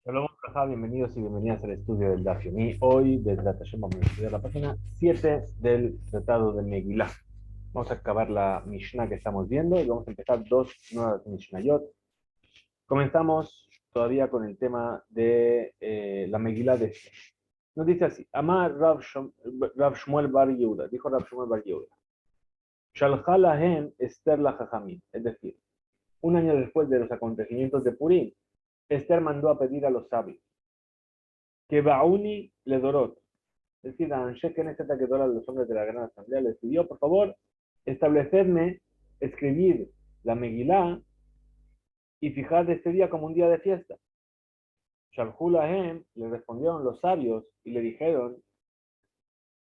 Hola, bienvenidos y bienvenidas al estudio del Daf Yomi. Hoy, desde Hashem, vamos a estudiar la página 7 del Tratado de Megilá. Vamos a acabar la Mishnah que estamos viendo y vamos a empezar dos nuevas Mishnayot. Comenzamos todavía con el tema de la Megilá de Esther. Nos dice así: Amar Rav Shmuel Bar Yehuda, dijo Rav Shmuel Bar Yehuda, Shalcha lahem Esther la Jajamim, es decir, un año después de los acontecimientos de Purim, Esther mandó a pedir a los sabios que Bauni le Dorot, es decir, a Anshe Knesset Gedolá, los hombres de la Gran Asamblea, les pidió, por favor, establecerme, escribir la Megilá y fijar este día como un día de fiesta. Shalhu Lahem, le respondieron los sabios y le dijeron,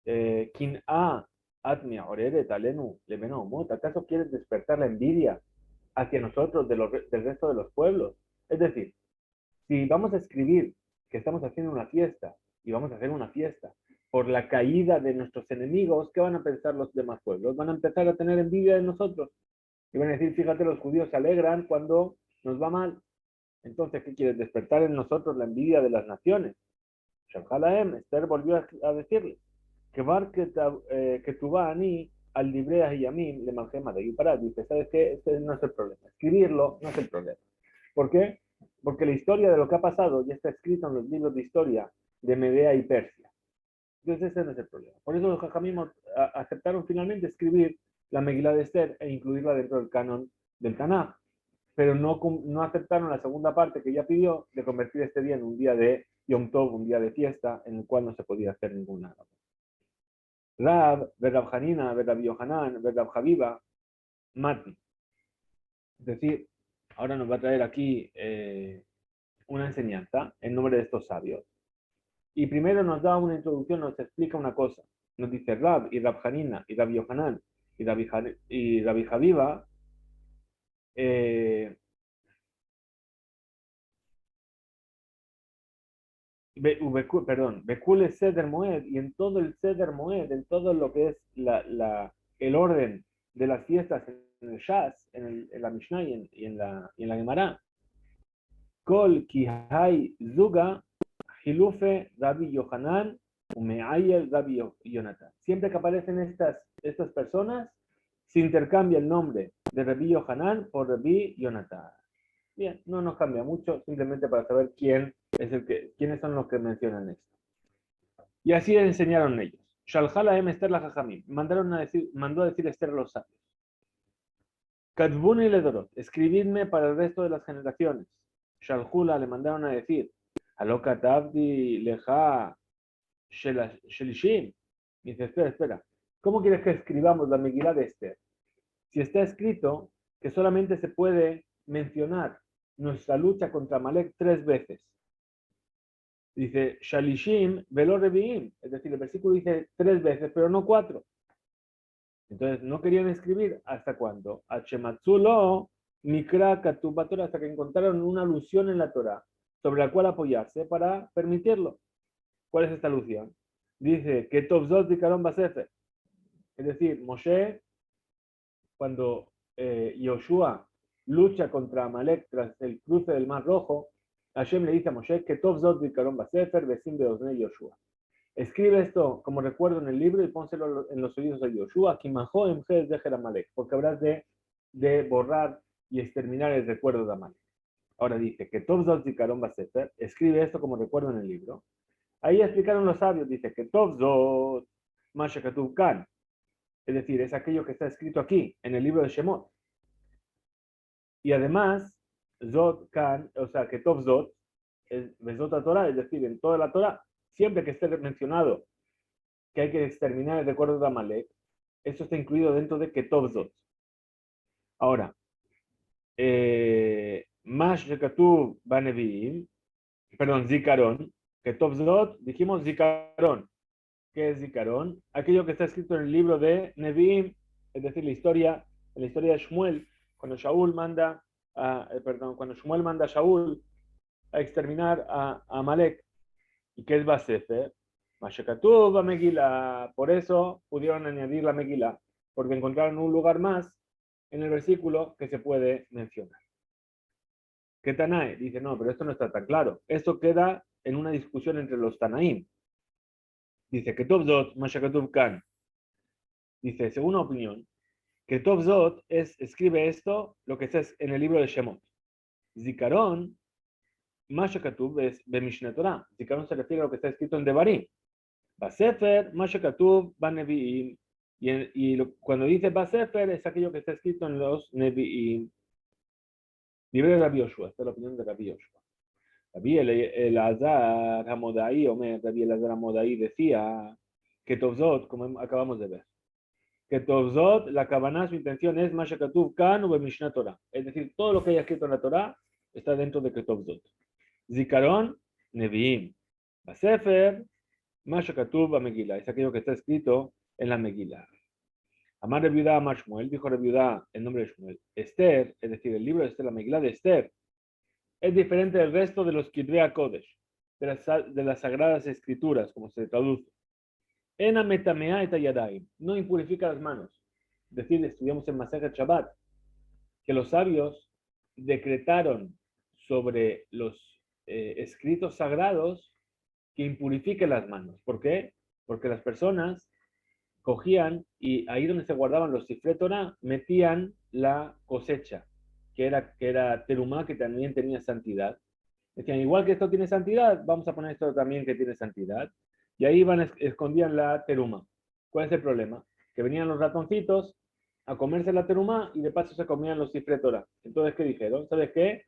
Kin a atmi oreret alenu lebenomot, ¿acaso quieres despertar la envidia hacia nosotros del resto de los pueblos? Es decir, si vamos a escribir que estamos haciendo una fiesta y vamos a hacer una fiesta por la caída de nuestros enemigos, ¿qué van a pensar los demás pueblos? Van a empezar a tener envidia de nosotros y van a decir, fíjate, los judíos se alegran cuando nos va mal. Entonces, ¿qué quieres? Despertar en nosotros la envidia de las naciones. Shalhalaem, Esther volvió a decirle, que bar que tu va a mí al libreas y a mí le malgema de para dice, ¿sabes qué? Este no es el problema. Escribirlo no es el problema. ¿Por qué? Porque la historia de lo que ha pasado ya está escrito en los libros de historia de Medea y Persia. Entonces ese no es el problema. Por eso los jajamim aceptaron finalmente escribir la Megilá de Esther e incluirla dentro del canon del Tanaj, pero no aceptaron la segunda parte que ella pidió de convertir este día en un día de Yom Tov, un día de fiesta, en el cual no se podía hacer ninguna. Rab, Rab Hanina, Rab Yohanan, Rab Habiba, Mati. Es decir, ahora nos va a traer aquí una enseñanza en nombre de estos sabios. Y primero nos da una introducción, nos explica una cosa. Nos dice Rab y Rab Hanina y Rab Yohanan y Rabbi Habiba, eh, perdón, Bekule Seder Moed, y en todo el Seder Moed, en todo lo que es el orden de las fiestas en el Shas, en la Mishnah y en la Gemara, Kol Kihai Zuga Hilufe Rabbi Yohanan Umeayel Rabbi Yonatan. Siempre que aparecen estas personas, se intercambia el nombre de Rabbi Yohanan por Rabbi Yonatan. Bien, no nos cambia mucho, simplemente para saber quiénes son los que mencionan esto. Y así enseñaron ellos. Shalhala em Esther la Jajamim. Mandó a decir Esther a los sabios. Kadbuni ledorot. Escribidme para el resto de las generaciones. Shalhula le mandaron a decir. Alokatabdi leja shelishim. Dice, espera. ¿Cómo quieres que escribamos la Megilá de Esther? Si está escrito que solamente se puede mencionar nuestra lucha contra Malek 3 veces. Dice, Shalishim velo reviim. Es decir, el versículo dice 3 veces, pero no 4. Entonces, no querían escribir hasta cuándo. Hachematzulo mikra katuba Torah, hasta que encontraron una alusión en la Torah sobre la cual apoyarse para permitirlo. ¿Cuál es esta alusión? Dice que Tovzot Zikaron Basefer. Es decir, Moshe, cuando Yoshua lucha contra Amalek tras el cruce del Mar Rojo, Hashem le dice a Moshe que Tovzot Zikaron Basefer, Besim Beosne Yoshua. Escribe esto como recuerdo en el libro y pónselo en los oídos de Yoshua, porque habrás de borrar y exterminar el recuerdo de Amalek. Ahora dice que Tov Zot Zikaron Basefer, escribe esto como recuerdo en el libro. Ahí explicaron los sabios, dice que Tov Zot Mashakatuv Kan, es decir, es aquello que está escrito aquí, en el libro de Shemot. Y además, Zot Kan, o sea, que Tov Zot, es Zot Torah, es decir, en toda la Torah, siempre que esté mencionado que hay que exterminar el recuerdo de Amalek, eso está incluido dentro de Ketov Zot. Ahora, Mash Shekatuv Baneviim, perdón, Zikaron, Ketov Zot, dijimos Zikaron. ¿Qué es Zikaron? Aquello que está escrito en el libro de Neviim, es decir, en la historia de Shmuel, cuando cuando Shmuel manda a Shaul a exterminar a Amalek. ¿Y qué es Basefer? Mashekatuv Megillah. Por eso pudieron añadir la Megillah, porque encontraron un lugar más en el versículo que se puede mencionar. ¿Qué Tanae? Dice, no, pero esto no está tan claro. Esto queda en una discusión entre los Tanaim. Dice que Tovzot, Mashakatub Kan. Dice, según una opinión, que Tovzot escribe esto, lo que está en el libro de Shemot. Zikaron, Mashakatub es de Mishneh Torah. Zikaron se refiere a lo que está escrito en Devarim. Basefer, Mashakatub, Baneviim. Cuando dice Basefer es aquello que está escrito en los Neviim. Libre de Rabbi Yoshua, esta es la opinión de Rabbi Yoshua. Rabbi Elazar Hamodai, Rabbi Elazar Hamodai decía que Tovzot, como acabamos de ver, que Tovzot, la Kavaná, su intención es Mashakatub Kan u Mishnah Torah. Es decir, todo lo que haya escrito en la Torah está dentro de Tovzot. Zikaron, Neviim. Basefer, Mashakatub Megillah. Es aquello que está escrito en la Megillah. Amar Reviudá, Amar Shmuel, dijo Reviudá en nombre de Shmuel. Esther, es decir, el libro de Esther, la Megillah de Esther, es diferente del resto de los Kidvei Kodesh, de las sagradas escrituras, como se traduce. Ena metamea et yadayim, no impurifica las manos. Es decir, estudiamos en Masejet Shabbat que los sabios decretaron sobre los escritos sagrados que impurifiquen las manos. ¿Por qué? Porque las personas cogían y ahí donde se guardaban los Sifrei Torah metían la cosecha, que era terumá, que también tenía santidad. Decían, igual que esto tiene santidad, vamos a poner esto también que tiene santidad. Y ahí escondían la teruma. ¿Cuál es el problema? Que venían los ratoncitos a comerse la teruma y de paso se comían los Sifrei Torah. Entonces, ¿qué dijeron? ¿Sabes qué?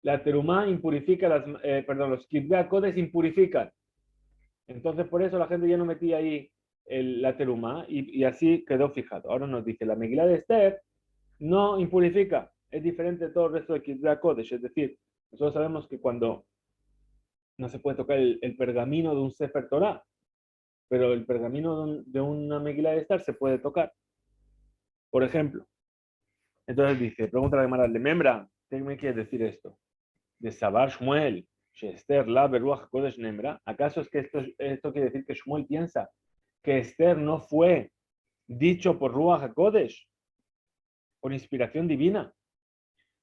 La teruma impurifica los Kidvei Kodesh impurifican. Entonces, por eso la gente ya no metía ahí la teruma y así quedó fijado. Ahora nos dice, la Megilá de Esther no impurifica. Es diferente de todo el resto de Kidvei Kodesh. Es decir, nosotros sabemos que cuando no se puede tocar el pergamino de un Sefer Torah, pero el pergamino de una Megilá de Esther se puede tocar. Por ejemplo, entonces dice, pregunta la Gemara de Memra, ¿qué me quiere decir esto? De Sabar Shmuel, Esther la Beruach Kodesh Nemra, ¿acaso es que esto quiere decir que Shmuel piensa que Esther no fue dicho por Ruach HaKodesh, por inspiración divina?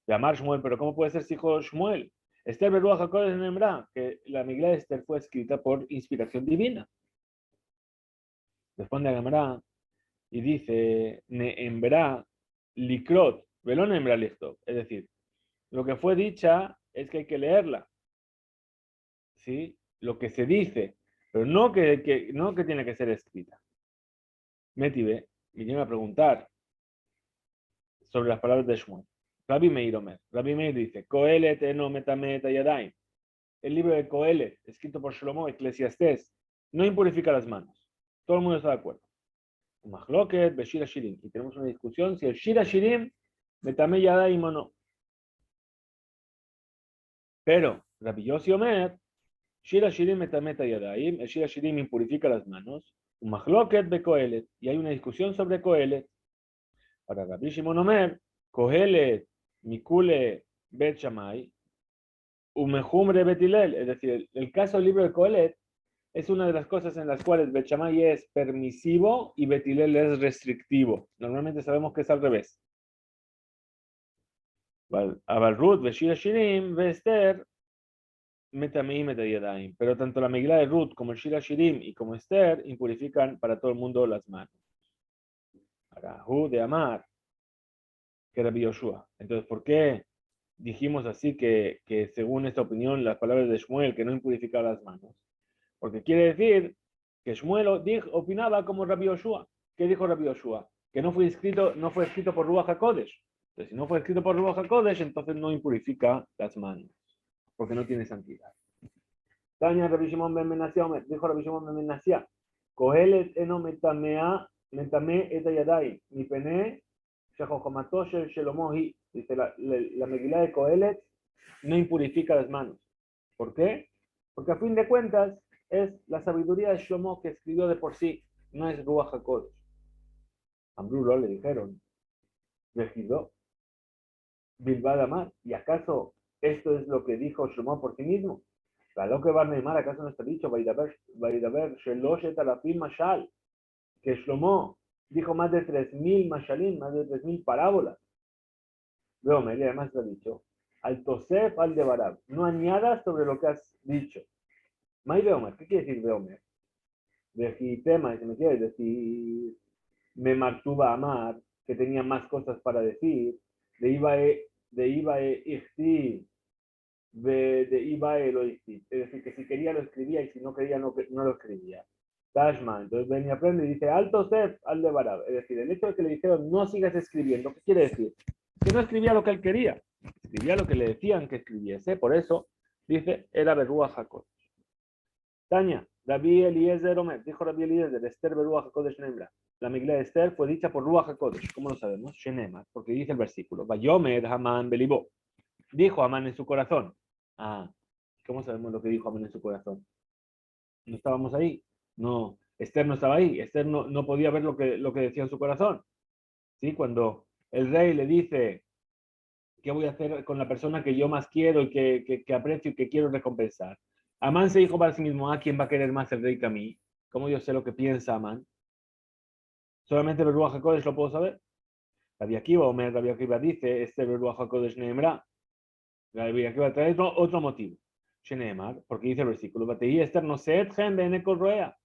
Llamar Shmuel, pero ¿cómo puede ser si hijo Shmuel? Esther Beruach HaKodesh Nemra, que la Megilá de Esther fue escrita por inspiración divina. Responde a Gemara y dice, Neembra likrot, velo neembra lichtov. Es decir, lo que fue dicha es que hay que leerla. ¿Sí? Lo que se dice, pero no que tiene que ser escrita. Metive vinieron a preguntar sobre las palabras de Shmuel. Rabbi Meir Omer. Rabbi Meir dice, Kohelet eno metameta yadayim. El libro de Kohelet, escrito por Shlomo, Eclesiastés, no impurifica las manos. Todo el mundo está de acuerdo. Mahloket, Beshir Shirim. Y tenemos una discusión si el Shir Shirim metame yadayim o no. Pero Rabbi Yossi Omer, Shir Shirim metameta yadayim, el Shir Shirim impurifica las manos. Mahloket be Kohelet. Y hay una discusión sobre Kohelet. Para Rabbi Shimon Omer, Kohelet, Mikule, Bet Shammai, Umehumre Betilel. Es decir, el caso del libro de Kohelet es una de las cosas en las cuales Bet Shammai es permisivo y Betilel es restrictivo. Normalmente sabemos que es al revés. Abalrut, Beshir Shirim, Vester, Metamei Metayadaim. Pero tanto la Megilá de Ruth como el Shir Shirim y como Esther impurifican para todo el mundo las manos. Arahu de Amar, que era Yoshua. Entonces, ¿por qué dijimos así que según esta opinión las palabras de Shmuel que no impurificaba las manos? Porque quiere decir que Shmuel opinaba como Rabbi Yoshua. ¿Qué dijo Rabbi Yoshua? Que no fue escrito por Ruach HaKodesh. Entonces, si no fue escrito por Ruach HaKodesh, entonces no impurifica las manos, porque no tiene santidad. Taña Rabbi Shimon ben Menasía, dijo Rabbi Shimon ben Menasía, Kohelet eno metame et yadayim, mi pene shechochomato shel Shelomohi. Dice la Megilá de Kohelet no impurifica las manos. ¿Por qué? Porque a fin de cuentas es la sabiduría de Shlomo que escribió de por sí, no es Ruach HaKodesh. Ambrulo le dijeron, Vejidó, Bilbad Amar, ¿y acaso esto es lo que dijo Shlomo por sí mismo? Lo que va a Neymar, ¿acaso no está dicho? Vaidaber Sheloshet Alafim Mashal, que Shlomo dijo más de 3.000 Mashalim, más de 3.000 parábolas. Luego, además lo ha dicho, al Tosef al de Barab. No añadas sobre lo que has dicho. May Beomer, ¿qué quiere decir Beomer? Decir tema, si me quieres decir, me martuba amar, que tenía más cosas para decir, de Ibae Ichti, de Ibae lo Ichti. Es decir, que si quería lo escribía y si no quería no lo escribía. Tashma, entonces ven y aprende y dice, alto Sef al de Barab. Es decir, el hecho de que le dijeron no sigas escribiendo, ¿qué quiere decir? Que no escribía lo que él quería, escribía lo que le decían que escribiese, por eso dice, era Berúa Jacob. Tania, Rabbi Eliezer Omer, dijo Rabbi Eliezer, Esther Berúa Hakodesh Nemra. La Migla de Esther fue dicha por Ruach HaKodesh. ¿Cómo lo sabemos? Shenemar, porque dice el versículo, Vayomer Haman Belibó. Dijo Haman en su corazón. Ah, ¿cómo sabemos lo que dijo Haman en su corazón? No estábamos ahí. No, Esther no estaba ahí. Esther no podía ver lo que decía en su corazón. ¿Sí? Cuando el rey le dice, ¿qué voy a hacer con la persona que yo más quiero y que aprecio y que quiero recompensar? Amán se dijo para sí mismo, ¿quién va a querer más el rey que a mí? ¿Cómo yo sé lo que piensa Amán? Solamente Beruach HaKodesh lo puedo saber. Rabbi Akiva dice, este Beruach HaKodesh Neemra. Rabbi Akiva trae otro motivo. Sheneemar, porque dice el versículo, Bateí Esther no se etgen bene corroea.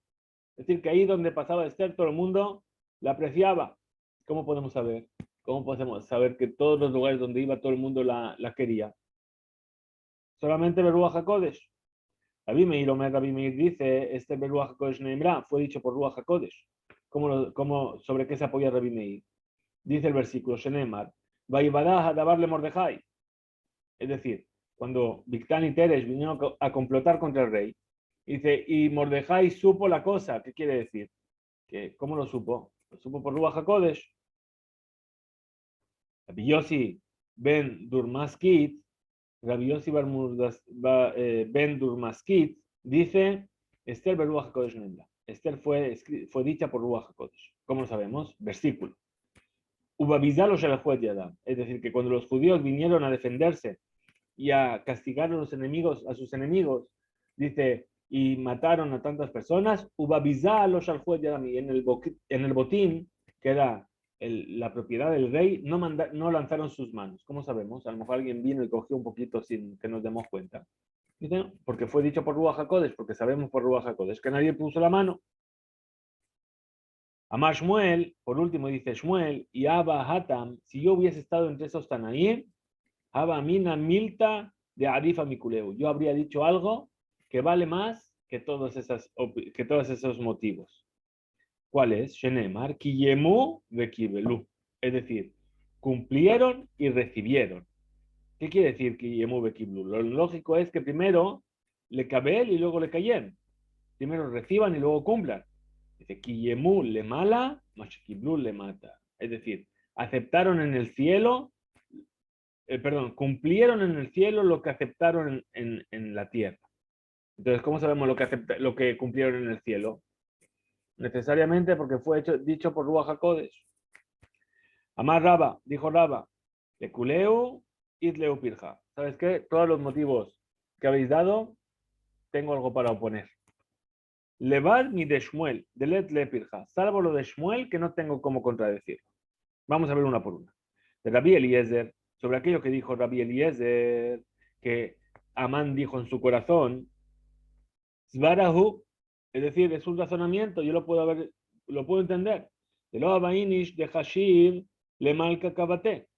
Es decir, que ahí donde pasaba Esther, todo el mundo la apreciaba. ¿Cómo podemos saber? ¿Cómo podemos saber que todos los lugares donde iba todo el mundo la quería? Solamente Beruach HaKodesh. Rabbi Meir dice, este Beruach HaKodesh Neemra fue dicho por Ruach HaKodesh. ¿Sobre qué se apoya Rabbi Meir? Dice el versículo, Shenemar, Vaibadah a dabarle Mordejai. Es decir, cuando Bigtán y Teresh vinieron a complotar contra el rey, dice, y Mordejai supo la cosa. ¿Qué quiere decir? ¿Cómo lo supo? Lo supo por Ruach HaKodesh. Rabbi Yossi ben Durmaskit, Rabbi Yossi ben Durmaskit, dice, Esther ben Ruach HaKodesh Nembla. Esther fue dicha por Ruach HaKodesh. ¿Cómo lo sabemos? Versículo. Es decir, que cuando los judíos vinieron a defenderse y a castigar a sus enemigos, dice, y mataron a tantas personas, en el botín, que era la propiedad del rey, no lanzaron sus manos. ¿Cómo sabemos? A lo mejor alguien vino y cogió un poquito sin que nos demos cuenta. Dice, porque fue dicho por Ruach HaKodesh, porque sabemos por Ruach HaKodesh que nadie puso la mano. Amar Shmuel, por último dice Shmuel, y Abba Hatam, si yo hubiese estado entre esos Tanaim, Abba Mina Milta de Arifa Mikuleu, yo habría dicho algo que vale más que todos esos motivos. ¿Cuál es? Shenemar, Kiyemu Bekibelu. Es decir, cumplieron y recibieron. ¿Qué quiere decir Kiyemu Bekibelu? Lo lógico es que primero le cabel y luego le cayen. Primero reciban y luego cumplan. Dice, Kiyemu le mala, Mashkiblu le mata. Es decir, aceptaron en el cielo, cumplieron en el cielo lo que aceptaron en la tierra. Entonces, ¿cómo sabemos lo que cumplieron en el cielo? Necesariamente porque fue dicho por Ruach HaKodesh. Amar Raba, dijo Raba, Lekuleu Itleu Pirja. ¿Sabes qué? Todos los motivos que habéis dado, tengo algo para oponer. Levar mi de Shmuel, de Let le Pirja, salvo lo de Shmuel que no tengo cómo contradecir. Vamos a ver una por una. De Rabbi Eliezer, sobre aquello que dijo Rabbi Eliezer, que Amán dijo en su corazón, Zvarahu, es decir, es un razonamiento, yo lo puedo entender. De lo Abainish de Hashim le malca Kabate.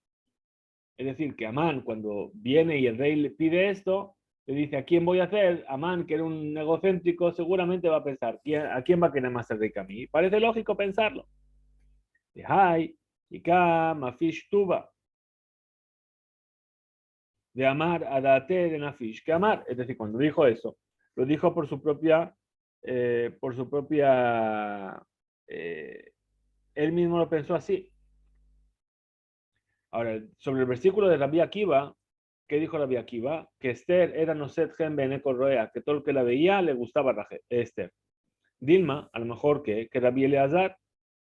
Es decir, que Amán, cuando viene y el rey le pide esto, le dice, ¿a quién voy a hacer? Amán, que era un egocéntrico, seguramente va a pensar, ¿a quién va a querer más el rey que a mí? Parece lógico pensarlo. De Hay, Ika, Mafish Tuba. De Amar, Adate, de Nafish, que Amar. Es decir, cuando dijo eso, lo dijo por su propia, él mismo lo pensó así. Ahora, sobre el versículo de Rabbi Akiva, ¿qué dijo Rabbi Akiva? Que Esther era Noset Gen Bene Corroea, que todo el que la veía le gustaba a Esther. Dilma, a lo mejor que Rabbi Eleazar,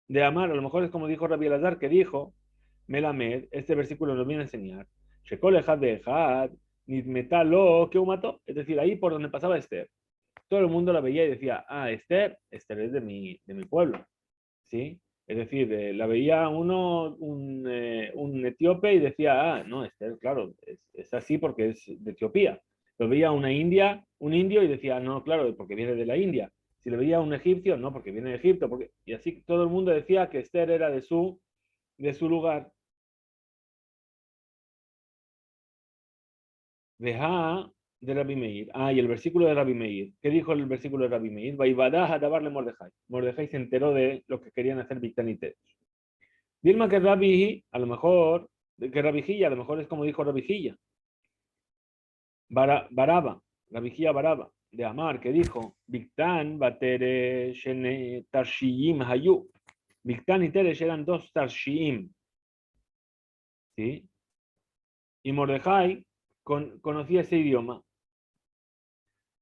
de Amar, a lo mejor es como dijo Rabbi Eleazar, que dijo, Melamed, este versículo nos viene a enseñar, Shekol Ejad de Ejad, Nidmetalo, que mató, es decir, ahí por donde pasaba Esther. Todo el mundo la veía y decía, Esther es de mi pueblo, ¿sí? Es decir, la veía un etíope y decía, ah, no, Esther, claro, es así porque es de Etiopía. Lo veía una india, un indio y decía, no, claro, porque viene de la India. Si lo veía un egipcio, no, porque viene de Egipto. Y así todo el mundo decía que Esther era de su lugar. Deja de Rabbi Meir. Ah, y el versículo de Rabbi Meir. ¿Qué dijo el versículo de Rabbi Meir? Vaivadá a dabarle Mordejai. Mordejai se enteró de lo que querían hacer Bigtán y Teresh. Dilma que Rabbi, a lo mejor, que Rabbi Hilla, a lo mejor es como dijo Rabbi Hilla. Baraba, Rabbi Hilla Baraba, de Amar, que dijo, Bigtán, Batere, Shene, Tarshiyim, Hayu. Bigtán y Teresh eran dos Tarshiyim. ¿Sí? Y Mordejai conocía ese idioma.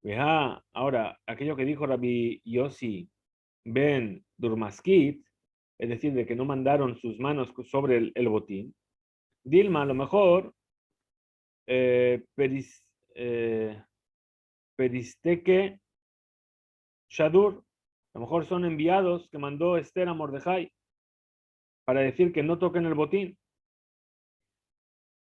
Vea, ahora, aquello que dijo Rabbi Yossi ben Durmaskit, es decir, de que no mandaron sus manos sobre el botín. Dilma, a lo mejor, Peristeke Shadur, a lo mejor son enviados que mandó Esther a Mordejai para decir que no toquen el botín.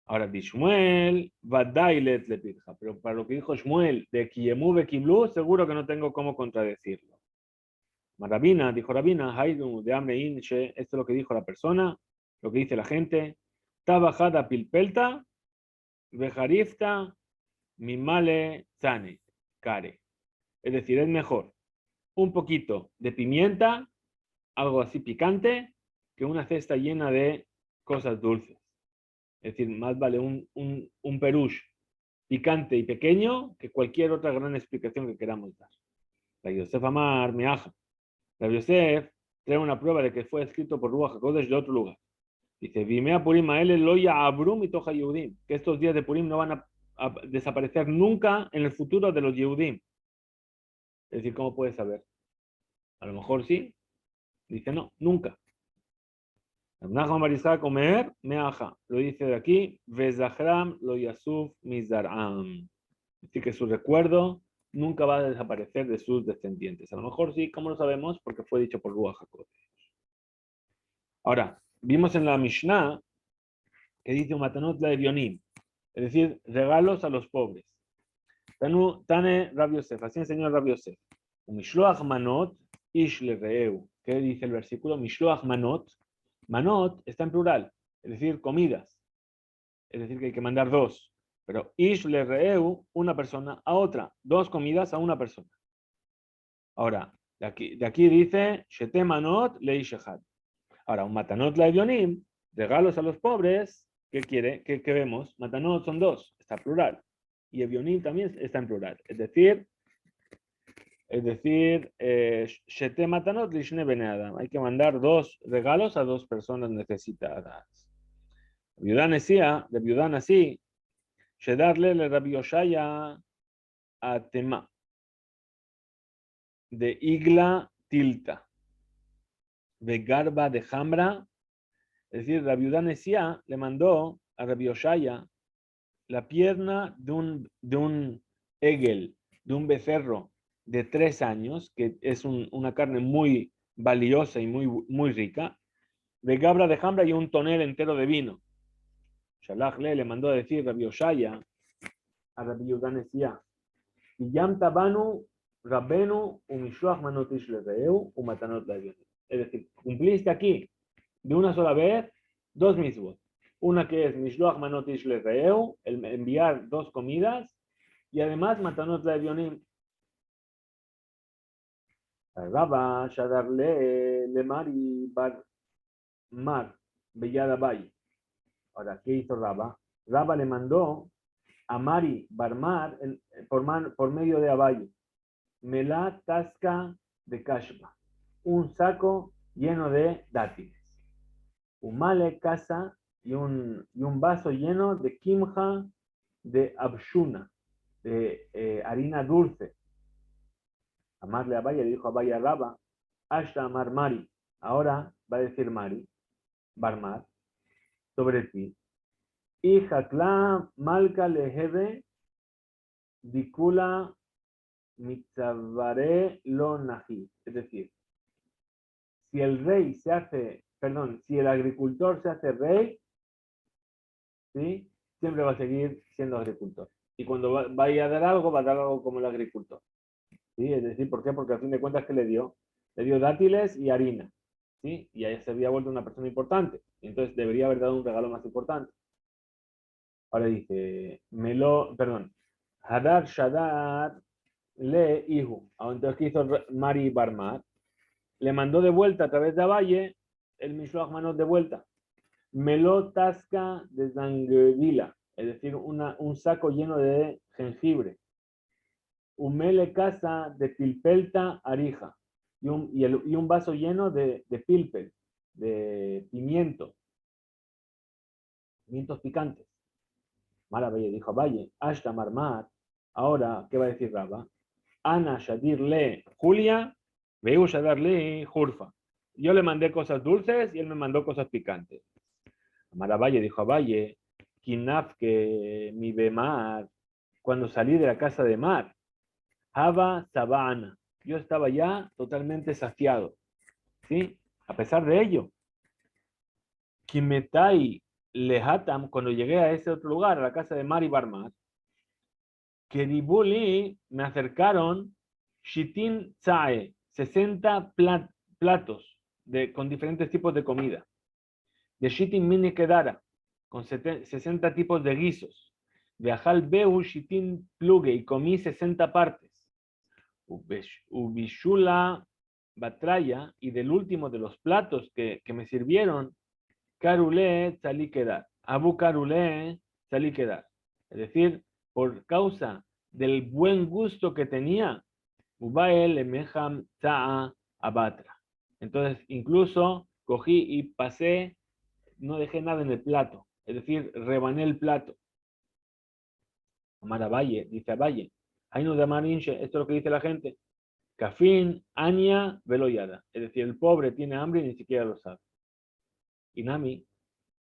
Ahora, di Shmuel, Vadailet le pirja, pero para lo que dijo Shmuel de Kiyemu Bekiblu, seguro que no tengo cómo contradecirlo. Rabina, dijo Rabina, Haidu de Amrein, esto es lo que dijo la persona, lo que dice la gente. Tabajada pilpelta, vejarifta, mimale zane, care. Es decir, es mejor un poquito de pimienta, algo así picante, que una cesta llena de cosas dulces. Es decir, más vale un perush picante y pequeño que cualquier otra gran explicación que queramos dar. La Yosef Amar, Meaja. La Yosef trae una prueba de que fue escrito por Ruach HaKodesh de otro lugar. Dice, Vimea Purim Aele Loya Abrum y Toja Yehudim. Que estos días de Purim no van a desaparecer nunca en el futuro de los Yehudim. Es decir, ¿cómo puedes saber? A lo mejor sí. Dice, no, nunca. Nachman Barizá comer, meaja. Lo dice de aquí, Vezachram lo yasuf mizaram. Es decir, que su recuerdo nunca va a desaparecer de sus descendientes. A lo mejor sí, ¿cómo lo sabemos? Porque fue dicho por Ruach HaKodesh. Ahora, vimos en la Mishnah que dice un matanot la evionim, es decir, regalos a los pobres. Tane Rabbi Yosef, así enseñó Rabbi Yosef. Mishloach manot ish lereeu. ¿Qué dice el versículo? Mishloach manot. Manot está en plural, es decir, comidas. Es decir, que hay que mandar dos. Pero ish lereeu, una persona a otra. Dos comidas a una persona. Ahora, de aquí dice, shete manot leish echad. Ahora, un matanot la evionim, regalos a los pobres, ¿qué quiere? ¿Qué vemos? Matanot son dos, está plural. Y evionim también está en plural. Es decir, Shete Matanot Lishne Bene Adam. Hay que mandar dos regalos a dos personas necesitadas. Viuda decía, de viuda así, Shedarle le Rabbi Yoshaya a Tema, de Igla Tilta, de Garba de Hamra. Es decir, la viuda Nesia le mandó a Rabbi Yoshaya la pierna de un egel, de un becerro de 3 años, que es una carne muy valiosa y muy rica, de Gabra de Hamra y un tonel entero de vino. Shalach le mandó a decir Rabbi Oshaya a Rabbi Yudanesia, y Yam Tabanu Rabbenu Umishloach Manotish Lereeu Umatanot Levion. Es decir, cumpliste aquí de una sola vez dos mismos. Una que es Mishloach Manotish Lereeu, el enviar dos comidas, y además Matanot Levionim. Rabba Shadarle Lemari Bar Mar Belladabai. Ahora, ¿qué hizo Rabba? Rabba le mandó a Mari Barmar por medio de Abaye. Melá tasca de Kashba. Un saco lleno de dátiles. Un male casa y un vaso lleno de kimja de abshuna, de harina dulce. Amarle a Abaye, le dijo a Abaye a Rabba, Ashta Amar Mari. Ahora va a decir Mari, Barmar, sobre ti. Y Hakla Malka Lehebe Dikula Mitzavare Lo Nahi. Es decir, si el rey se hace, perdón, si el agricultor se hace rey, ¿sí? Siempre va a seguir siendo agricultor. Y cuando vaya a dar algo, va a dar algo como el agricultor. ¿Sí? Es decir, ¿por qué? Porque al fin de cuentas, ¿qué le dio? Le dio dátiles y harina. ¿Sí? Y ahí se había vuelto una persona importante. Entonces debería haber dado un regalo más importante. Ahora dice, perdón, Hadar Shadar le hijo. Entonces, ¿qué hizo Mari Barmar? Le mandó de vuelta a través de Abaye el Mishloach Manot de vuelta. Meló tasca de zanguevila, es decir, un saco lleno de jengibre. Umele casa de pilpelta arija y un vaso lleno de pilpel, de pimientos picantes. Mala Valle dijo a Valle, Ashta Marmar, ahora, ¿qué va a decir Raba? Ana Shadir le Julia, Veu Shadar le Jurfa. Yo le mandé cosas dulces y él me mandó cosas picantes. Maravalle dijo a Valle, Kinaf que mi bemar, cuando salí de la casa de Mar, Haba Sabana, yo estaba ya totalmente saciado, ¿sí? A pesar de ello, Kimetai Lehatam, cuando llegué a ese otro lugar, a la casa de Mar y Barmar, Keribuli me acercaron Shitin Tsae, 60 platos con diferentes tipos de comida. De Shitin Mini Kedara, con 60 tipos de guisos. De Ajal Beu Shitin Pluge, y comí 60 partes. Ubishula Batraya, y del último de los platos que me sirvieron, Karule Tzali Kedar. Abu Karule Tzali Kedar. Es decir, por causa del buen gusto que tenía, Ubael Emeham Ta'a Abatra. Entonces, incluso cogí y pasé, no dejé nada en el plato, es decir, rebané el plato. Amar a Valle, dice a Valle, Ainu de Marinche, esto es lo que dice la gente, Cafín, Anya, Veloyada, es decir, el pobre tiene hambre y ni siquiera lo sabe. Y Nami,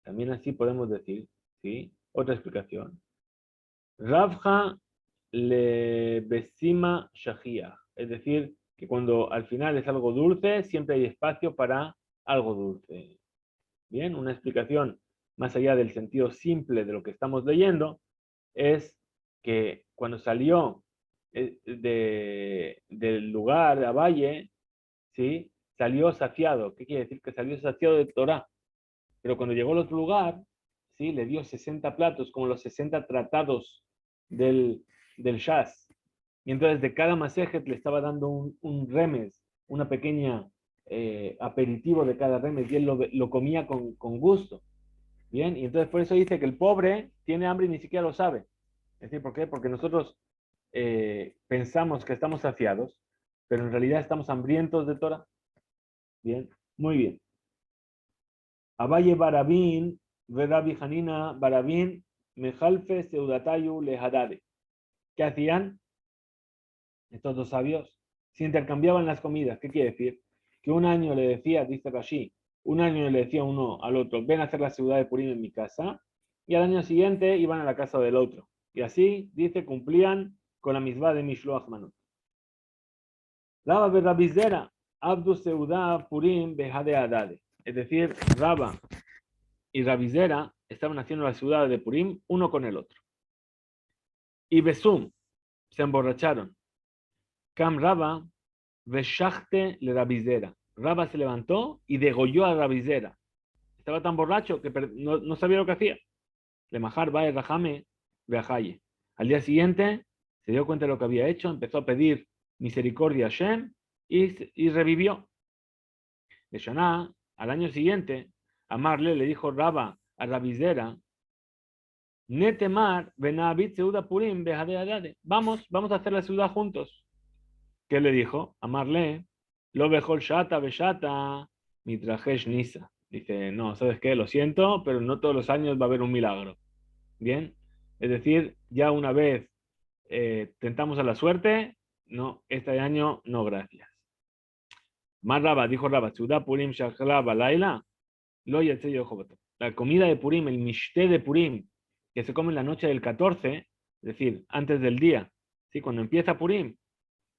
también así podemos decir, ¿sí? Otra explicación. Ravja le besima shahia, es decir, que cuando al final es algo dulce, siempre hay espacio para algo dulce. Bien, una explicación más allá del sentido simple de lo que estamos leyendo es que cuando salió del lugar a Valle, ¿sí? Salió saciado. ¿Qué quiere decir? Que salió saciado de Torah. Pero cuando llegó al otro lugar, ¿sí? Le dio 60 platos, como los 60 tratados del Shas. Y entonces de cada masejet le estaba dando un remes, una pequeña aperitivo de cada remes, y él lo comía con gusto. Bien, y entonces por eso dice que el pobre tiene hambre y ni siquiera lo sabe. Es decir, ¿por qué? Porque nosotros pensamos que estamos saciados, pero en realidad estamos hambrientos de Torah. Bien, muy bien. Abaye Barabín, Vedabi Hanina Barabín, Mejalfe Seudatayu Lehadade. ¿Qué hacían estos dos sabios? Se intercambiaban las comidas. ¿Qué quiere decir? Que un año le decía, dice Rashi, un año le decía uno al otro, ven a hacer la ciudad de Purim en mi casa, y al año siguiente iban a la casa del otro. Y así, dice, cumplían con la misma de Mishloach Manot. Raba Berabizera, Abdu Seuda Purim Behade Adade. Es decir, Raba y Rabizera estaban haciendo la ciudad de Purim uno con el otro. Y Besum se emborracharon. Cam Raba, Veshachte le Rabizera. Raba se levantó y degolló a Rabizera. Estaba tan borracho que no sabía lo que hacía. Le majar va Rajame Beajaye. Al día siguiente se dio cuenta de lo que había hecho, empezó a pedir misericordia a Shem y revivió. De Shana, al año siguiente, Amarle le dijo Raba a Rabizera, Netemar, Benabit, Seuda Purim, Behade. Vamos a hacer la ciudad juntos. ¿Qué le dijo? Amarle, lo bejol shata, beshata, mitrajesh nisa. Dice, no, ¿sabes qué? Lo siento, pero no todos los años va a haber un milagro. Bien, es decir, ya una vez tentamos a la suerte, no, este año no, gracias. Más Raba, dijo Raba, ciudad Purim, Shachla, Balaila, lo yatseyo jovato. La comida de Purim, el mishte de Purim, que se come en la noche del 14, es decir, antes del día, ¿sí? Cuando empieza Purim,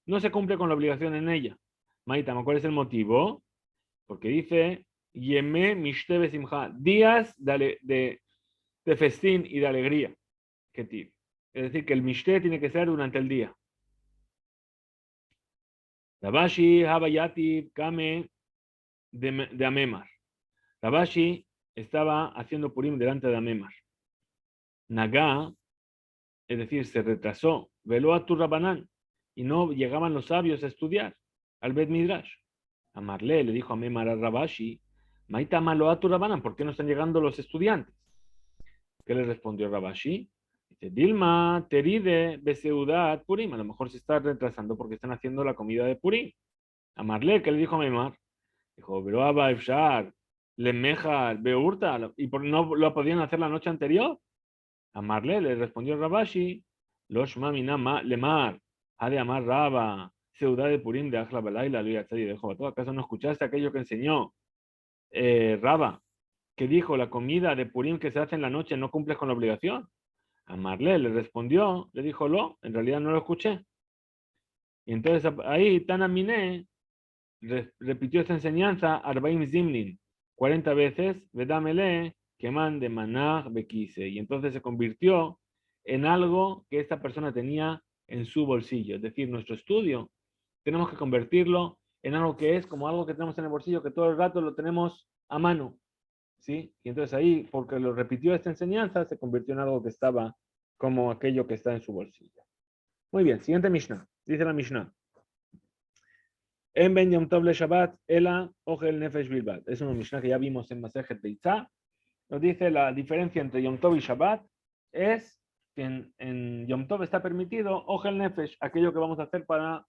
no se cumple con la obligación en ella. Maitama, ¿cuál es el motivo? Porque dice, Yemé Mishte Besimcha, días de festín y de alegría. Es decir, que el Mishte tiene que ser durante el día. Rabashi Habayati Kame de Amemar. Rabashi estaba haciendo Purim delante de Amemar. Nagá, es decir, se retrasó, veló a Turrabanán, y no llegaban los sabios a estudiar al Bet Midrash. Amarle le dijo a Amemar a Rabashi, Maita malo a Turrabanán, ¿por qué no están llegando los estudiantes? ¿Qué le respondió Rabashi? Dice, Dilma, teride, beseudat, Purim. A lo mejor se está retrasando porque están haciendo la comida de Purim. Amarle, ¿qué le dijo a Memar? Dijo, pero Abba Efshar, Lemeja, Beurta, ¿y por no lo podían hacer la noche anterior? Amarle, le respondió Rabashi, Losh Mamina Lemar, ha de amar Raba, Seudá de Purim de Ajla Balaila, Luis Atzadi de Jobató. ¿Acaso no escuchaste aquello que enseñó Raba? Que dijo, la comida de Purim que se hace en la noche no cumples con la obligación. Amarle le respondió, le dijo, en realidad no lo escuché. Y entonces ahí Tanaminé repitió esta enseñanza Arbaim Zimnin 40 veces, Vedamele, Keman de Manach Bekise. Y entonces se convirtió en algo que esta persona tenía en su bolsillo. Es decir, nuestro estudio tenemos que convertirlo en algo que es como algo que tenemos en el bolsillo, que todo el rato lo tenemos a mano. ¿Sí? Y entonces ahí, porque lo repitió esta enseñanza, se convirtió en algo que estaba como aquello que está en su bolsillo. Muy bien, siguiente Mishnah. Dice la Mishnah. En Ben Yom Tov le Shabbat, Ela Ogel Nefesh Bilbat. Es una Mishnah que ya vimos en Masejet Beitzah. Nos dice la diferencia entre Yom Tov y Shabbat es que en Yom Tov está permitido Ogel Nefesh, aquello que vamos a hacer para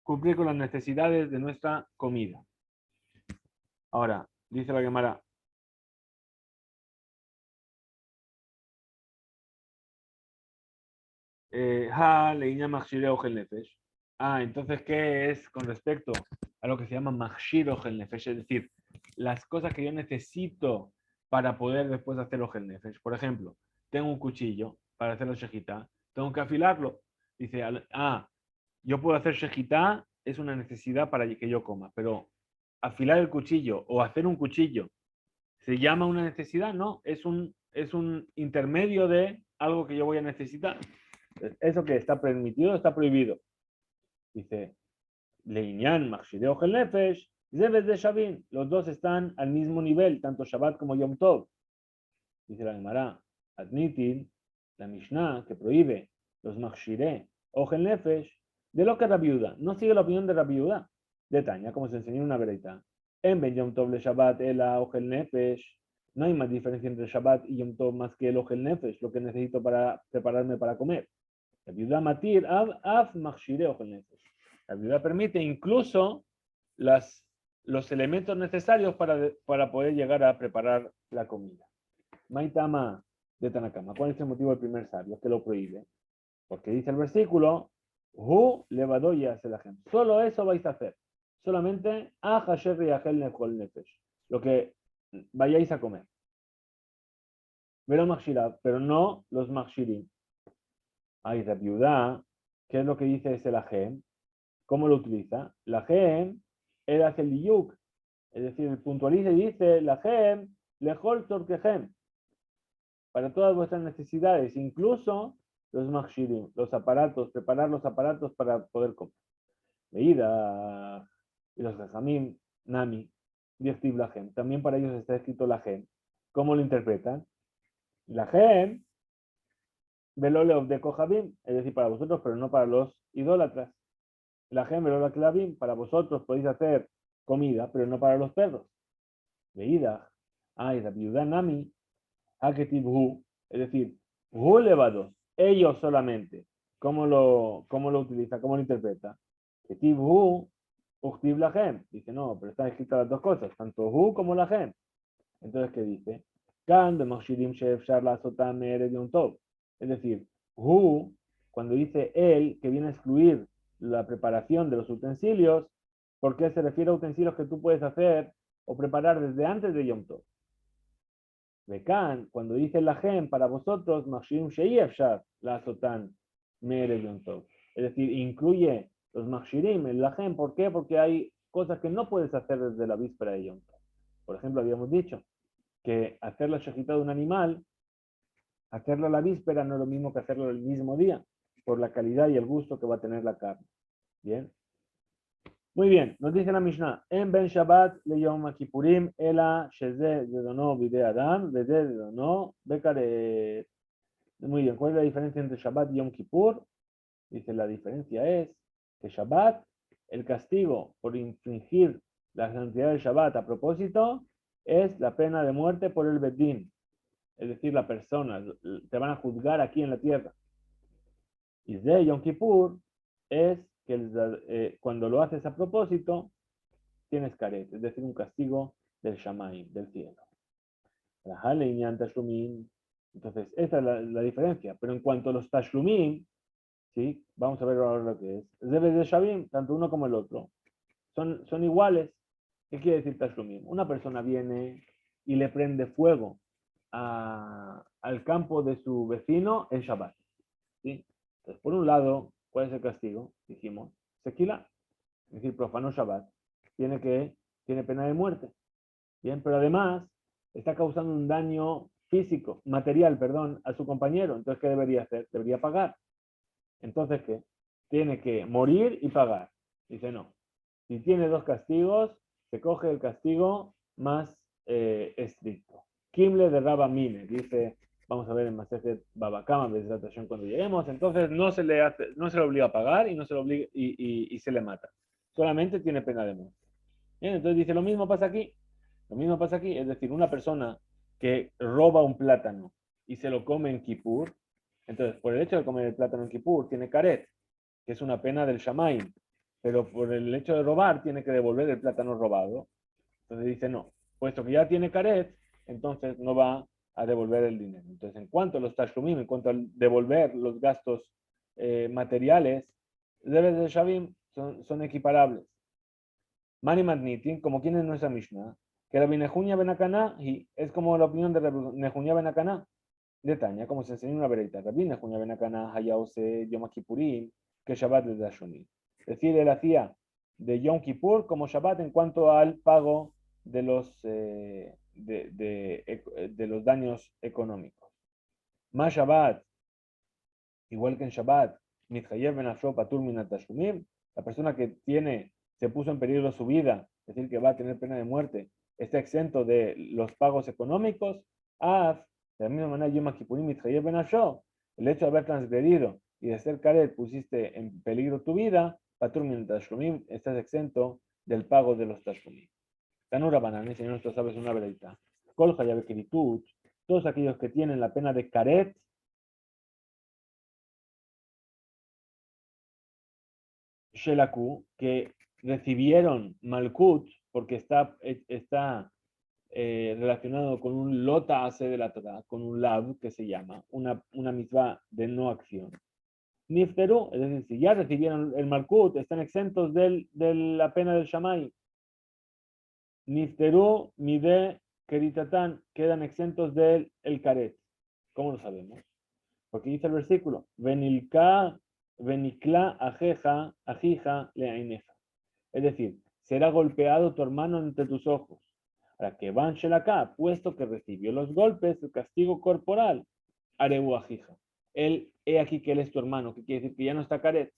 cumplir con las necesidades de nuestra comida. Ahora, dice la Gemara, entonces, ¿qué es con respecto a lo que se llama Machshir Ogel Nefesh? Es decir, las cosas que yo necesito para poder después hacer Ogel Nefesh. Por ejemplo, tengo un cuchillo para hacer la shejitá, tengo que afilarlo. Dice, yo puedo hacer shejitá, es una necesidad para que yo coma, pero afilar el cuchillo o hacer un cuchillo, ¿se llama una necesidad? No, es un intermedio de algo que yo voy a necesitar. Eso que está permitido, está prohibido. Dice, Leinyan, Machshirei Ogel Nefesh, Zeved de Shavin. Los dos están al mismo nivel, tanto Shabbat como Yom Tov. Dice la Gemara, Adnitin, la Mishnah, que prohíbe los Machshirei Ogel Nefesh, de lo que Rabiuda. No sigue la opinión de Rabiuda, de Tanya, como se enseñó en una verita. En Ben Yom Tov le Shabbat, Ela Ogel Nefesh. No hay más diferencia entre Shabbat y Yom Tov más que el Ogel Nefesh, lo que necesito para prepararme para comer. La viuda matir af machshirei ogel nefesh. La viuda permite incluso los elementos necesarios para poder llegar a preparar la comida. Maitama de Tanakama. ¿Cuál es el motivo del primer sabio que lo prohíbe? Porque dice el versículo, Hu levadoya selahem. Solo eso vais a hacer. Solamente a hasher y agel nefol nefesh. Lo que vayáis a comer. Pero machshirab, pero no los machshirim. Hay la viuda, ¿qué es lo que dice ese lajem? ¿Cómo lo utiliza? Lajem era hace el liyuk, es decir, puntualiza y dice lajem lejol torkejem, para todas vuestras necesidades, incluso los machshirim, los aparatos, preparar los aparatos para poder comer. Veida y los jajamim, nami, diestib lajem, también para ellos está escrito lajem. ¿Cómo lo interpretan? Lajem Velole de Kohabim, es decir, para vosotros, pero no para los idólatras. La gem Velola Klavim, para vosotros podéis hacer comida, pero no para los perros. Veida, la viuda Nami, Haketiv Hu, es decir, Hu levados, ellos solamente. ¿Cómo lo utiliza? ¿Cómo lo interpreta? Ketiv Hu, Uchtiv la gem. Dice, no, pero están escritas las dos cosas, tanto Hu como la gem. Entonces, ¿qué dice? Kan de Machshirim Sheefshar la Sotam Erev Yom Tov. Es decir, Hu, cuando dice él, que viene a excluir la preparación de los utensilios, porque se refiere a utensilios que tú puedes hacer o preparar desde antes de Yom Tov. Bekan, cuando dice la gem para vosotros, Machshirim Sheefshar la Sotam Erev Yom Tov. Es decir, incluye los Machshirim, el la gem. ¿Por qué? Porque hay cosas que no puedes hacer desde la víspera de Yom Tov. Por ejemplo, habíamos dicho que hacer la shejita de un animal, hacerlo a la víspera no es lo mismo que hacerlo el mismo día, por la calidad y el gusto que va a tener la carne. Bien. Muy bien, nos dice la Mishnah, en Ben Shabbat le Yom Kippurim, ela sheze de dono bide adam, de dono bekare. Muy bien, ¿cuál es la diferencia entre Shabbat y Yom Kippur? Dice, la diferencia es que Shabbat, el castigo por infringir la santidad del Shabbat a propósito, es la pena de muerte por el Bedín. Es decir, la persona, te van a juzgar aquí en la tierra. Y de Yom Kippur es que cuando lo haces a propósito, tienes caret, es decir, un castigo del Shamayim, del cielo. Entonces, esa es la diferencia. Pero en cuanto a los Tashlumim, ¿sí? Vamos a ver ahora lo que es. Debes de Shavim, tanto uno como el otro, son iguales. ¿Qué quiere decir Tashlumim? Una persona viene y le prende fuego al campo de su vecino en Shabbat. ¿Sí? Entonces, por un lado, ¿cuál es el castigo? Dijimos, sequila, es decir, profanó Shabbat, tiene pena de muerte. Bien, pero además está causando un daño físico, material, perdón, a su compañero. Entonces, ¿qué debería hacer? Debería pagar. Entonces, ¿qué? Tiene que morir y pagar. Dice, no. Si tiene dos castigos, se coge el castigo más estricto. Kimle de Rabba Mine, dice, vamos a ver en Masejet Babakama, cuando lleguemos. Entonces, no se le obliga a pagar y no se le obliga, y se le mata. Solamente tiene pena de muerte. Bien, entonces dice, lo mismo pasa aquí. Lo mismo pasa aquí, es decir, una persona que roba un plátano y se lo come en Kippur, entonces por el hecho de comer el plátano en Kippur tiene caret, que es una pena del Shamayim, pero por el hecho de robar tiene que devolver el plátano robado. Entonces dice, no, puesto que ya tiene caret, entonces no va a devolver el dinero. Entonces, en cuanto a los tashlumim, en cuanto a devolver los gastos materiales, debes de Shavim son equiparables. Mani Magnitin, como quien es nuestra Mishnah, que Rabbi Nehunya ben Akaná, y es como la opinión de Rabbi Nehunya ben Akaná, de Tania, como se enseña en una verita. Rabbi Nehunya ben Akaná, Hayaose, Yom Kippurim, que Shabbat de Dashoni. Es decir, él hacía de Yom Kippur como Shabbat en cuanto al pago de los daños económicos. Más Shabbat, igual que en Shabbat, Mitchayev ben Afsho Patur min Tashumim, la persona que se puso en peligro su vida, es decir, que va a tener pena de muerte, está exento de los pagos económicos. De la misma manera, Yom Kippurim Mitchayev ben Afsho, el hecho de haber transgredido y de ser caret, pusiste en peligro tu vida, Patur min Tashumim, estás exento del pago de los Tashumim. Tanura Banane, señor, nuestro sabes una verdad. Kol Hayav Kiritut, todos aquellos que tienen la pena de caret, Shelaku, que recibieron Malkut, porque está relacionado con un lota hace de la Torah, con un lav que se llama, una mitzvah de no acción. Nifteru, es decir, si ya recibieron el Malkut, están exentos de la pena del Shamay. Nifteru, Mide, Keritatán, quedan exentos del Karet. ¿Cómo lo sabemos? Porque dice el versículo, Venikla ajeja, ajija leaineja. Es decir, será golpeado tu hermano entre tus ojos. Para que van acá, puesto que recibió los golpes, el castigo corporal, arebu ajija. He aquí que él es tu hermano, que quiere decir que ya no está caret.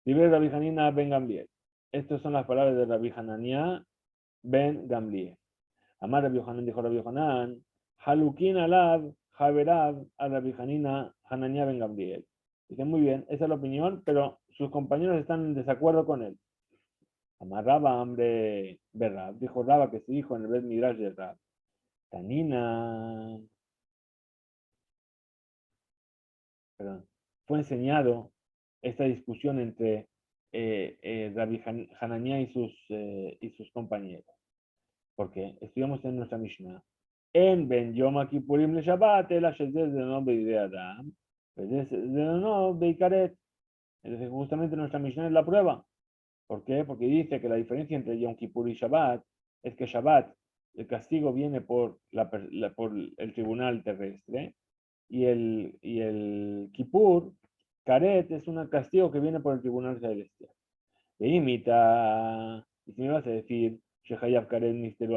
Libre Rabbi Hanina ben Gamliel. Estas son las palabras de Rabbi Hanania ben Gamliel. Amar Rabbi Yohanan dijo Rabbi Yohanan, Halukin alab, Haberab, a Rabbi Hanania ben Gamliel. Dice, muy bien, esa es la opinión, pero sus compañeros están en desacuerdo con él. Amarraba hambre Berrab, dijo Raba que se dijo en el Bet Midrash de Rab. Tanina, perdón, fue enseñado esta discusión entre Rabbi Hanania y sus compañeros. Porque estudiamos en nuestra Mishnah. En Ben Yom Kippurim le Shabbat, el Ashezez de no Beide Adam, de no Beikaret. Entonces, justamente nuestra Mishnah es la prueba. ¿Por qué? Porque dice que la diferencia entre Yom Kippur y Shabbat es que Shabbat, el castigo viene por el tribunal terrestre, y el Kippur, Karet, es un castigo que viene por el tribunal celestial. Imita, y si me vas a decir, Shehayav Karet Mister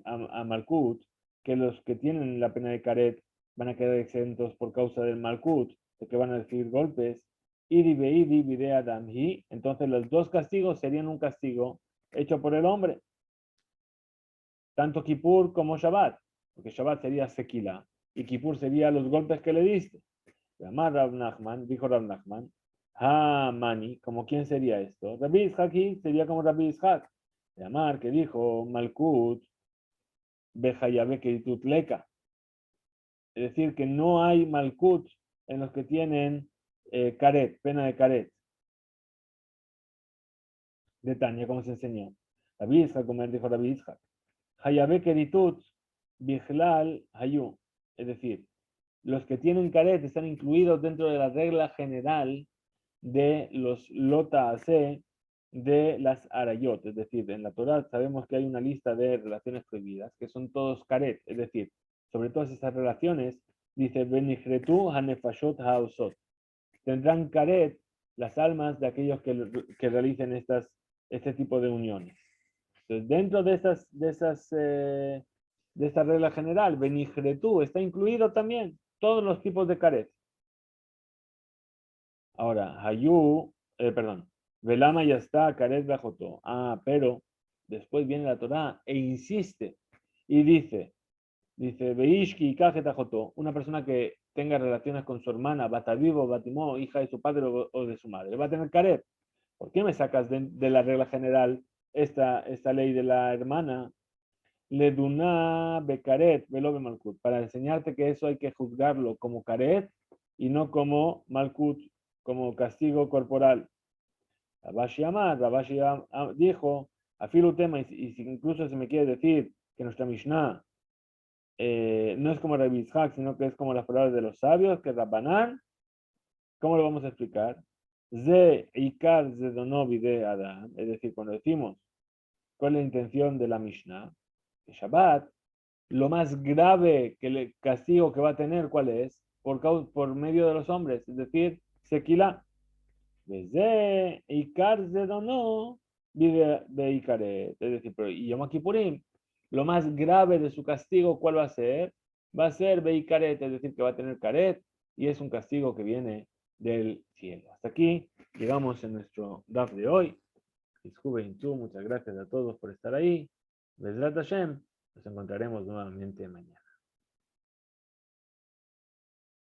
a Malkut, que los que tienen la pena de Karet van a quedar exentos por causa del Malkut, de que van a recibir golpes, Idi Beidi Bide Adam Hi, entonces los dos castigos serían un castigo hecho por el hombre, tanto Kippur como Shabbat, porque Shabbat sería Sequila y Kippur sería los golpes que le diste. Llamar Rav Nachman, dijo Rav Nachman, Mani, ¿como quién sería esto? Rabbi Ishaq sería como Rabbi Ishaq. Llamar, que dijo Malkut, Bejayabe Keritut Leka. Es decir, que no hay Malkut en los que tienen Karet, pena de Karet. De Tania, como se enseñó. Rabbi Ishaq, como dijo Rabbi Ishaq. Hayabe Keritut, Bichlal Hayu. Es decir, los que tienen Karet están incluidos dentro de la regla general de los Lota AC de las Arayot, es decir, en la Torah sabemos que hay una lista de relaciones prohibidas, que son todos Karet, es decir, sobre todas esas relaciones, dice Benihretu Hanefashot Haosot, tendrán Karet las almas de aquellos que realicen este tipo de uniones. Entonces, dentro de esta regla general, Benihretu está incluido también todos los tipos de Karet. Ahora, perdón, Velama ya está, Karet Bajoto. Pero después viene la Torá e insiste y dice, Beishki y Joto, una persona que tenga relaciones con su hermana, Batavivo, Batimó, hija de su padre o de su madre, va a tener Karet. ¿Por qué me sacas de la regla general esta ley de la hermana? Leduna Bekaret, Velobe Malkut, para enseñarte que eso hay que juzgarlo como Karet y no como Malkut, como castigo corporal. Rabashi Amar, Rabashi dijo, afilu tema, y si incluso se me quiere decir que nuestra Mishnah no es como Rabbi Ishaq, sino que es como las palabras de los sabios, que Rabbanán, ¿cómo lo vamos a explicar? Ze Ikar Zedonovi de Adam, es decir, cuando decimos cuál es la intención de la Mishnah, que Shabbat, lo más grave que el castigo que va a tener, ¿cuál es? Por medio de los hombres, es decir, Sequila. Desde Ikar Zedono vive de Ikaret. Es decir, pero y Yom Kippurim, lo más grave de su castigo, ¿cuál va a ser? Va a ser Beikaret, es decir, que va a tener Karet, y es un castigo que viene del cielo. Hasta aquí llegamos en nuestro DAF de hoy. Muchas gracias a todos por estar ahí. Bezrat Hashem, nos encontraremos nuevamente mañana.